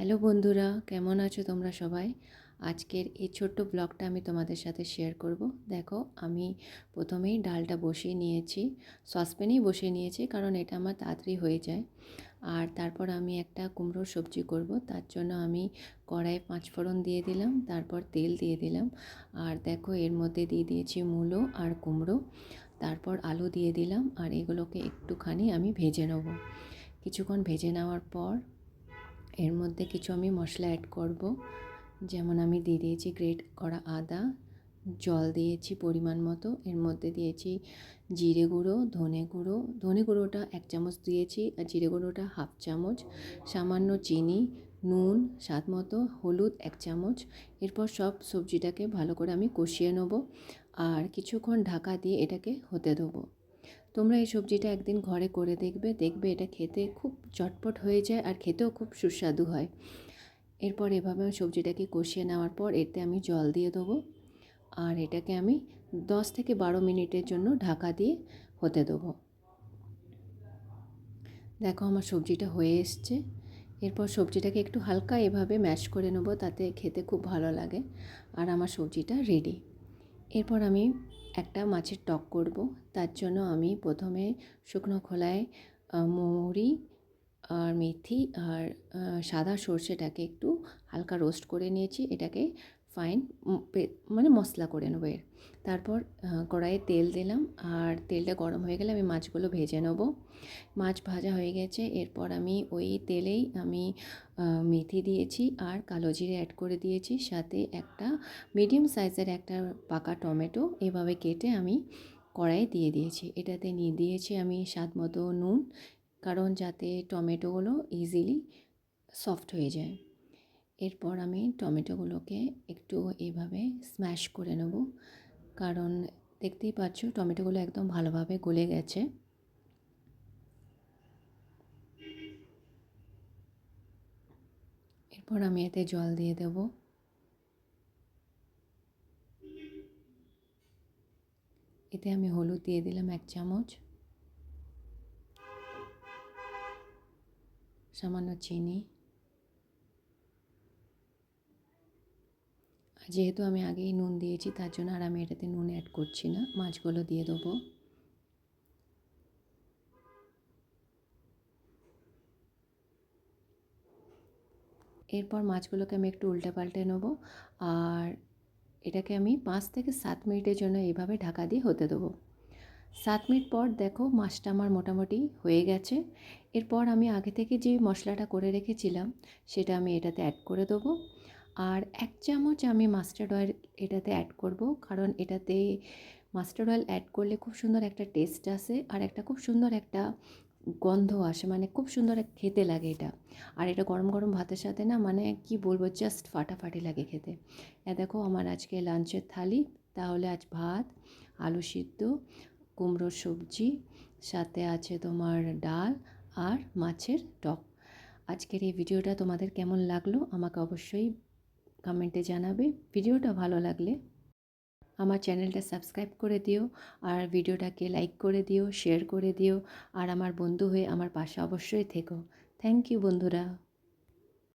Hello বন্ধুরা, কেমন আছো তোমরা সবাই? আজকের এই ছোট্ট ব্লগটা আমি তোমাদের সাথে শেয়ার করব। দেখো, আমি প্রথমেই ডালটা বসিয়ে নিয়েছি, সসপ্যানেই বসিয়ে নিয়েছি, কারণ এটা আমার তাড়াতাড়ি হয়ে যায়। আর তারপর আমি একটা কুমড়োর সবজি করব, তার জন্য আমি কড়াইয়ে 5 ফোড়ন দিয়ে দিলাম, তারপর তেল দিয়ে দিলাম। আর দেখো, এর মধ্যে দিয়ে দিয়েছি মূলো আর কুমড়ো, তারপর আলু দিয়ে দিলাম। আর এগুলোকে একটুখানি আমি ভেজে নেব। কিছুক্ষণ ভেজে নেওয়ার পর এর মধ্যে কিছু আমি মশলা অ্যাড করব। যেমন আমি দিয়ে দিয়েছি গ্রেট করা আদা, জল দিয়েছি পরিমাণ মতো, এর মধ্যে দিয়েছি জিরে গুঁড়ো, ধনে গুঁড়োটা 1 চামচ দিয়েছি, আর জিরে গুঁড়োটা 1/2 চামচ, সামান্য চিনি, নুন স্বাদ মতো, হলুদ 1 চামচ। এরপর সব সবজিটাকে ভালো করে আমি কষিয়ে নেব আর কিছুক্ষণ ঢাকা দিয়ে এটাকে হতে দেবো। তোমরা এই সবজিটা একদিন ঘরে করে দেখবে, এটা খেতে খুব চটপট হয়ে যায় আর খেতেও খুব সুস্বাদু হয়। এরপর এভাবে আমি সবজিটাকে কষিয়ে নেওয়ার পর এতে আমি জল দিয়ে দেবো আর এটাকে আমি 10 থেকে 12 মিনিটের জন্য ঢাকা দিয়ে হতে দেবো। দেখো, আমার সবজিটা হয়ে এসছে। এরপর সবজিটাকে একটু হালকা এভাবে ম্যাশ করে নেবো, তাতে খেতে খুব ভালো লাগে। আর আমার সবজিটা রেডি। এরপর আমি একটা মাছের টক করব। তার জন্য আমি প্রথমে শুকনো খোলায় মৌরি আর মেথি আর সাদা সর্ষেটাকে একটু হালকা রোস্ট করে নিয়েছি। এটাকে ফাইন মানে মশলা করে নেবো এর। তারপর কড়াইয়ে তেল দিলাম আর তেলটা গরম হয়ে গেলে আমি মাছগুলো ভেজে নেব। মাছ ভাজা হয়ে গেছে। এরপর আমি ওই তেলেই আমি মেথি দিয়েছি আর কালো জিরে অ্যাড করে দিয়েছি, সাথে একটা মিডিয়াম সাইজের একটা পাকা টমেটো এভাবে কেটে আমি কড়াইয়ে দিয়ে দিয়েছি। এটাতে নিয়ে দিয়েছি আমি স্বাদ মতো নুন, কারণ যাতে টমেটোগুলো ইজিলি সফট হয়ে যায়। এরপর আমি টমেটোগুলোকে একটু এইভাবে স্ম্যাশ করে নেব, কারণ দেখতেই পাচ্ছ টমেটোগুলো একদম ভালোভাবে গলে গেছে। এরপর আমি এতে জল দিয়ে দেব। এতে আমি হলুদ দিয়ে দিলাম 1 চামচ, সামান্য চিনি। যেহেতু আমি আগেই নুন দিয়েছি, তার জন্য আর আমি এটাতে নুন অ্যাড করছি না। মাছগুলো দিয়ে দেবো। এরপর মাছগুলোকে আমি একটু উল্টে পাল্টে নেবো আর এটাকে আমি 5 থেকে 7 মিনিটের জন্য এইভাবে ঢাকা দিয়ে হতে দেবো। 7 মিনিট পর দেখো, মাছটা আমার মোটামুটি হয়ে গেছে। এরপর আমি আগে থেকে যে মশলাটা করে রেখেছিলাম সেটা আমি এটাতে অ্যাড করে দেবো। আর 1 চামচ আমি মাস্টার্ড অয়েল এটাতে অ্যাড করব, কারণ এটাতে মাস্টার্ড অয়েল অ্যাড করলে খুব সুন্দর একটা টেস্ট আসে আর একটা খুব সুন্দর একটা গন্ধ আসে, মানে খুব সুন্দর খেতে লাগে এটা। আর এটা গরম গরম ভাতের সাথে না, মানে কি বলবো, জাস্ট ফাটাফাটি লাগে খেতে। দেখো, আমার আজকে লাঞ্চের থালি তাহলে আজ ভাত, আলু সিদ্ধ, কুমড়োর সবজি, সাথে আছে তোমার ডাল আর মাছের টক। আজকের এই ভিডিওটা তোমাদের কেমন লাগলো আমাকে অবশ্যই কমেন্টে জানাবে। ভিডিওটা ভালো লাগলে আমার চ্যানেলটা সাবস্ক্রাইব করে দিও আর ভিডিওটাকে লাইক করে দিও, শেয়ার করে দিও। আর আমার বন্ধু হয়ে আমার পাশে অবশ্যই থেকো। থ্যাংক ইউ বন্ধুরা।